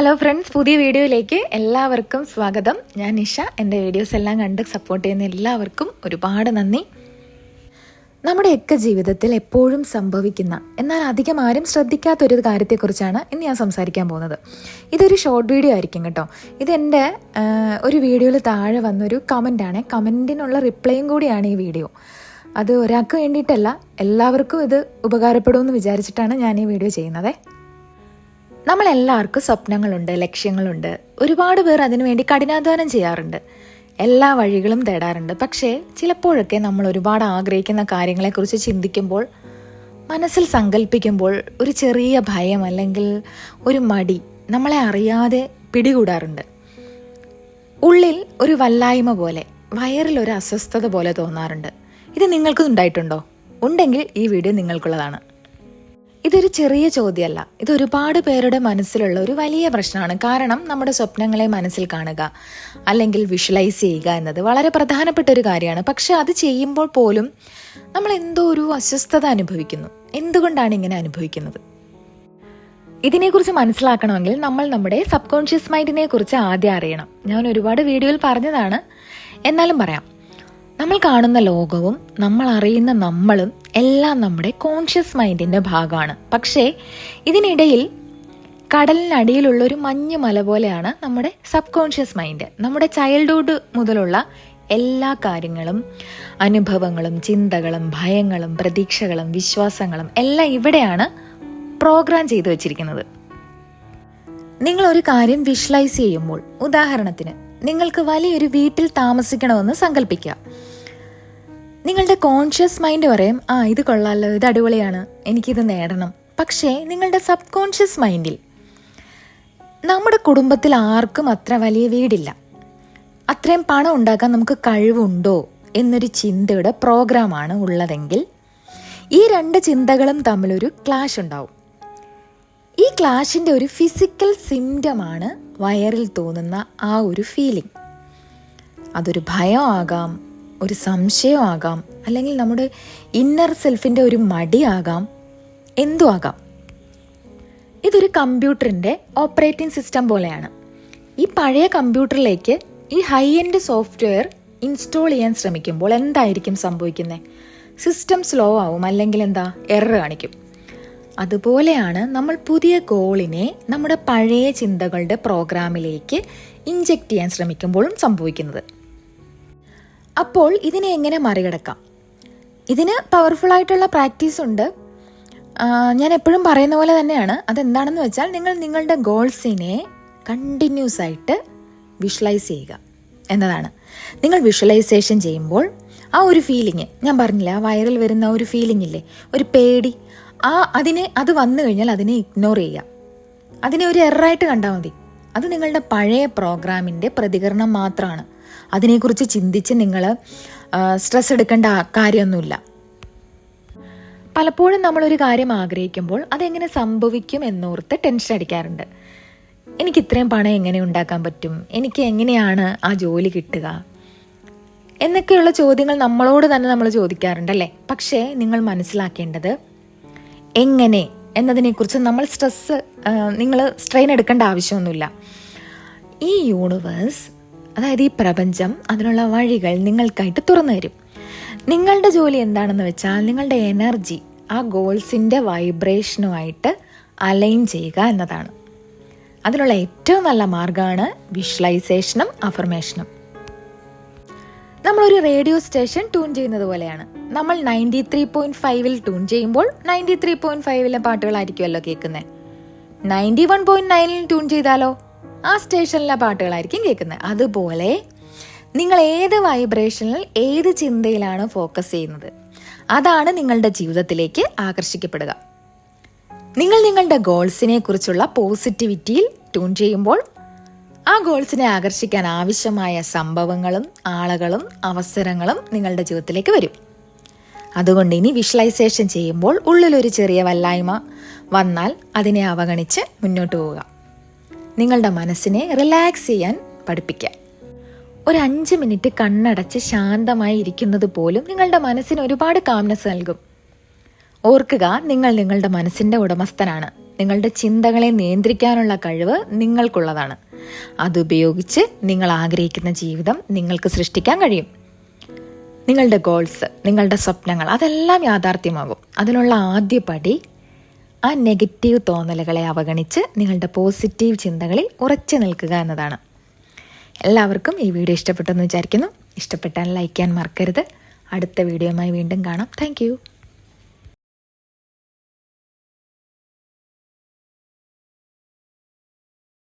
Hello friends, പുതിയ വീഡിയോയിലേക്ക് എല്ലാവർക്കും സ്വാഗതം. ഞാൻ നിഷ. എൻ്റെ വീഡിയോസ് എല്ലാം കണ്ട് സപ്പോർട്ട് ചെയ്യുന്ന എല്ലാവർക്കും ഒരുപാട് നന്ദി. നമ്മുടെയൊക്കെ ജീവിതത്തിൽ എപ്പോഴും സംഭവിക്കുന്ന എന്നാൽ അധികം ആരും ശ്രദ്ധിക്കാത്തൊരു കാര്യത്തെക്കുറിച്ചാണ് ഇന്ന് ഞാൻ സംസാരിക്കാൻ പോകുന്നത്. ഇതൊരു ഷോർട്ട് വീഡിയോ ആയിരിക്കും കേട്ടോ. ഇതെൻ്റെ ഒരു വീഡിയോയിൽ താഴെ വന്നൊരു കമൻറ്റാണ്. കമൻറ്റിനുള്ള റിപ്ലൈയും കൂടിയാണ് ഈ വീഡിയോ. അത് ഒരാൾക്ക് വേണ്ടിയിട്ടല്ല, എല്ലാവർക്കും ഇത് ഉപകാരപ്പെടുമെന്ന് വിചാരിച്ചിട്ടാണ് ഞാൻ ഈ വീഡിയോ ചെയ്യുന്നത്. നമ്മളെല്ലാവർക്കും സ്വപ്നങ്ങളുണ്ട്, ലക്ഷ്യങ്ങളുണ്ട്. ഒരുപാട് പേർ അതിനുവേണ്ടി കഠിനാധ്വാനം ചെയ്യാറുണ്ട്, എല്ലാ വഴികളും തേടാറുണ്ട്. പക്ഷേ ചിലപ്പോഴൊക്കെ നമ്മൾ ഒരുപാട് ആഗ്രഹിക്കുന്ന കാര്യങ്ങളെക്കുറിച്ച് ചിന്തിക്കുമ്പോൾ, മനസ്സിൽ സങ്കല്പിക്കുമ്പോൾ ഒരു ചെറിയ ഭയം അല്ലെങ്കിൽ ഒരു മടി നമ്മളെ അറിയാതെ പിടികൂടാറുണ്ട്. ഉള്ളിൽ ഒരു വല്ലായ്മ പോലെ, വയറിൽ ഒരു അസ്വസ്ഥത പോലെ തോന്നാറുണ്ട്. ഇത് നിങ്ങൾക്കും ഉണ്ടായിട്ടുണ്ടോ? ഉണ്ടെങ്കിൽ ഈ വീഡിയോ നിങ്ങൾക്കുള്ളതാണ്. ഇതൊരു ചെറിയ ചോദ്യമല്ല, ഇത് ഒരുപാട് പേരുടെ മനസ്സിലുള്ള ഒരു വലിയ പ്രശ്നമാണ്. കാരണം നമ്മുടെ സ്വപ്നങ്ങളെ മനസ്സിൽ കാണുക അല്ലെങ്കിൽ വിഷ്വലൈസ് ചെയ്യുക എന്നത് വളരെ പ്രധാനപ്പെട്ട ഒരു കാര്യമാണ്. പക്ഷെ അത് ചെയ്യുമ്പോൾ പോലും നമ്മൾ എന്തോ ഒരു അസ്വസ്ഥത അനുഭവിക്കുന്നു. എന്തുകൊണ്ടാണ് ഇങ്ങനെ അനുഭവിക്കുന്നത്? ഇതിനെക്കുറിച്ച് മനസ്സിലാക്കണമെങ്കിൽ നമ്മൾ നമ്മുടെ സബ് കോൺഷ്യസ് മൈൻഡിനെ കുറിച്ച് ആദ്യം അറിയണം. ഞാൻ ഒരുപാട് വീഡിയോയിൽ പറഞ്ഞതാണ്, എന്നാലും പറയാം. നമ്മൾ കാണുന്ന ലോകവും നമ്മൾ അറിയുന്ന നമ്മളും എല്ലാം നമ്മുടെ കോൺഷ്യസ് മൈൻഡിന്റെ ഭാഗമാണ്. പക്ഷേ ഇതിനിടയിൽ കടലിനടിയിലുള്ള ഒരു മഞ്ഞ് മല പോലെയാണ് നമ്മുടെ സബ് കോൺഷ്യസ് മൈൻഡ്. നമ്മുടെ ചൈൽഡ്ഹുഡ് മുതലുള്ള എല്ലാ കാര്യങ്ങളും, അനുഭവങ്ങളും, ചിന്തകളും, ഭയങ്ങളും, പ്രതീക്ഷകളും, വിശ്വാസങ്ങളും എല്ലാം ഇവിടെയാണ് പ്രോഗ്രാം ചെയ്തു വെച്ചിരിക്കുന്നത്. നിങ്ങൾ ഒരു കാര്യം വിഷ്വലൈസ് ചെയ്യുമ്പോൾ, ഉദാഹരണത്തിന് നിങ്ങൾക്ക് വലിയൊരു വീട്ടിൽ താമസിക്കണമെന്ന് സങ്കല്പിക്കുക. നിങ്ങളുടെ കോൺഷ്യസ് മൈൻഡ് പറയും, ഇത് കൊള്ളാലോ, ഇത് അടിപൊളിയാണ്, എനിക്കിത് നേടണം. പക്ഷേ നിങ്ങളുടെ സബ് കോൺഷ്യസ് മൈൻഡിൽ നമ്മുടെ കുടുംബത്തിൽ ആർക്കും അത്ര വലിയ വീടില്ല, അത്രയും പണം ഉണ്ടാക്കാൻ നമുക്ക് കഴിവുണ്ടോ എന്നൊരു ചിന്തയുടെ പ്രോഗ്രാമാണ് ഉള്ളതെങ്കിൽ ഈ രണ്ട് ചിന്തകളും തമ്മിലൊരു ക്ലാഷ് ഉണ്ടാവും. ഈ ക്ലാഷിൻ്റെ ഒരു ഫിസിക്കൽ സിംറ്റമാണ് വയറിൽ തോന്നുന്ന ആ ഒരു ഫീലിംഗ്. അതൊരു ഭയം ആകാം, ഒരു സംശയം ആകാം, അല്ലെങ്കിൽ നമ്മുടെ ഇന്നർ സെൽഫിൻ്റെ ഒരു മടിയാകാം, എന്തും ആകാം. ഇതൊരു കമ്പ്യൂട്ടറിൻ്റെ ഓപ്പറേറ്റിംഗ് സിസ്റ്റം പോലെയാണ്. ഈ പഴയ കമ്പ്യൂട്ടറിലേക്ക് ഈ ഹൈ എൻഡ് സോഫ്റ്റ്വെയർ ഇൻസ്റ്റോൾ ചെയ്യാൻ ശ്രമിക്കുമ്പോൾ എന്തായിരിക്കും സംഭവിക്കുന്നത്? സിസ്റ്റം സ്ലോ ആവും, അല്ലെങ്കിൽ എറർ കാണിക്കും. അതുപോലെയാണ് നമ്മൾ പുതിയ ഗോളിനെ നമ്മുടെ പഴയ ചിന്തകളുടെ പ്രോഗ്രാമിലേക്ക് ഇഞ്ചെക്ട് ചെയ്യാൻ ശ്രമിക്കുമ്പോഴും സംഭവിക്കുന്നത്. അപ്പോൾ ഇതിനെ എങ്ങനെ മറികടക്കാം? ഇതിന് പവർഫുൾ ആയിട്ടുള്ള പ്രാക്ടീസ് ഉണ്ട്. ഞാൻ എപ്പോഴും പറയുന്ന പോലെ തന്നെയാണ്. അതെന്താണെന്ന് വെച്ചാൽ, നിങ്ങൾ നിങ്ങളുടെ ഗോൾസിനെ കണ്ടിന്യൂസ് ആയിട്ട് വിഷ്വലൈസ് ചെയ്യുക എന്നതാണ്. നിങ്ങൾ വിഷ്വലൈസേഷൻ ചെയ്യുമ്പോൾ ആ ഒരു ഫീലിംഗ്, ഞാൻ പറഞ്ഞില്ല, ആ വയറിൽ വരുന്ന ഒരു ഫീലിംഗ് ഇല്ലേ, ഒരു പേടി, അത് വന്നു കഴിഞ്ഞാൽ അതിനെ ഇഗ്നോർ ചെയ്യുക. അതിനെ ഒരു എററായിട്ട് കണ്ടാൽ മതി. അത് നിങ്ങളുടെ പഴയ പ്രോഗ്രാമിൻ്റെ പ്രതികരണം മാത്രമാണ്. അതിനെക്കുറിച്ച് ചിന്തിച്ച് നിങ്ങൾ സ്ട്രെസ് എടുക്കേണ്ട കാര്യമൊന്നുമില്ല. പലപ്പോഴും നമ്മളൊരു കാര്യം ആഗ്രഹിക്കുമ്പോൾ അതെങ്ങനെ സംഭവിക്കും എന്നോർത്ത് ടെൻഷൻ അടിക്കാറുണ്ട്. എനിക്ക് ഇത്രയും പണം എങ്ങനെ ഉണ്ടാക്കാൻ പറ്റും, എനിക്ക് എങ്ങനെയാണ് ആ ജോലി കിട്ടുക എന്നൊക്കെയുള്ള ചോദ്യങ്ങൾ നമ്മളോട് തന്നെ നമ്മൾ ചോദിക്കാറുണ്ടല്ലേ. പക്ഷേ നിങ്ങൾ മനസ്സിലാക്കേണ്ടത്, എങ്ങനെ എന്നതിനെക്കുറിച്ച് നിങ്ങൾ സ്ട്രെയിൻ എടുക്കേണ്ട ആവശ്യമൊന്നുമില്ല. ഈ യൂണിവേഴ്സ്, അതായത് ഈ പ്രപഞ്ചം, അതിനുള്ള വഴികൾ നിങ്ങൾക്കായിട്ട് തുറന്നു തരും. നിങ്ങളുടെ ജോലി എന്താണെന്ന് വെച്ചാൽ, നിങ്ങളുടെ എനർജി ആ ഗോൾസിൻ്റെ വൈബ്രേഷനുമായിട്ട് അലൈൻ ചെയ്യുക എന്നതാണ്. അതിനുള്ള ഏറ്റവും നല്ല മാർഗമാണ് വിഷ്വലൈസേഷനും അഫർമേഷനും. നമ്മളൊരു റേഡിയോ സ്റ്റേഷൻ ട്യൂൺ ചെയ്യുന്നത് പോലെയാണ്. നമ്മൾ 93.5 ട്യൂൺ ചെയ്യുമ്പോൾ 93.5 പാട്ടുകളായിരിക്കുമല്ലോ കേൾക്കുന്നത്. 91.9 ട്യൂൺ ചെയ്താലോ ആ സ്റ്റേഷനിലെ പാട്ടുകളായിരിക്കും കേൾക്കുന്നത്. അതുപോലെ നിങ്ങൾ ഏത് വൈബ്രേഷനിൽ, ഏത് ചിന്തയിലാണ് ഫോക്കസ് ചെയ്യുന്നത്, അതാണ് നിങ്ങളുടെ ജീവിതത്തിലേക്ക് ആകർഷിക്കപ്പെടുക. നിങ്ങൾ നിങ്ങളുടെ ഗോൾസിനെ കുറിച്ചുള്ള പോസിറ്റിവിറ്റിയിൽ ട്യൂൺ ചെയ്യുമ്പോൾ ആ ഗോൾസിനെ ആകർഷിക്കാൻ ആവശ്യമായ സംഭവങ്ങളും ആളുകളും അവസരങ്ങളും നിങ്ങളുടെ ജീവിതത്തിലേക്ക് വരും. അതുകൊണ്ട് ഇനി വിഷ്വലൈസേഷൻ ചെയ്യുമ്പോൾ ഉള്ളിലൊരു ചെറിയ വല്ലായ്മ വന്നാൽ അതിനെ അവഗണിച്ച് മുന്നോട്ട് പോവുക. നിങ്ങളുടെ മനസ്സിനെ റിലാക്സ് ചെയ്യാൻ പഠിപ്പിക്കുക. ഒരു 5 മിനിറ്റ് കണ്ണടച്ച് ശാന്തമായി ഇരിക്കുന്നത് പോലും നിങ്ങളുടെ മനസ്സിന് ഒരുപാട് കാംനെസ് നൽകും. ഓർക്കുക, നിങ്ങൾ നിങ്ങളുടെ മനസ്സിൻ്റെ ഉടമസ്ഥനാണ്. നിങ്ങളുടെ ചിന്തകളെ നിയന്ത്രിക്കാനുള്ള കഴിവ് നിങ്ങൾക്കുള്ളതാണ്. അതുപയോഗിച്ച് നിങ്ങൾ ആഗ്രഹിക്കുന്ന ജീവിതം നിങ്ങൾക്ക് സൃഷ്ടിക്കാൻ കഴിയും. നിങ്ങളുടെ ഗോൾസ്, നിങ്ങളുടെ സ്വപ്നങ്ങൾ അതെല്ലാം യാഥാർത്ഥ്യമാകും. അതിനുള്ള ആദ്യ പടി ആ നെഗറ്റീവ് തോന്നലുകളെ അവഗണിച്ച് നിങ്ങളുടെ പോസിറ്റീവ് ചിന്തകളിൽ ഉറച്ചു നിൽക്കുക എന്നതാണ്. എല്ലാവർക്കും ഈ വീഡിയോ ഇഷ്ടപ്പെട്ടെന്ന് വിചാരിക്കുന്നു. ഇഷ്ടപ്പെട്ടാൽ ലൈക്ക് ചെയ്യാൻ മറക്കരുത്. അടുത്ത വീഡിയോയുമായി വീണ്ടും കാണാം. താങ്ക്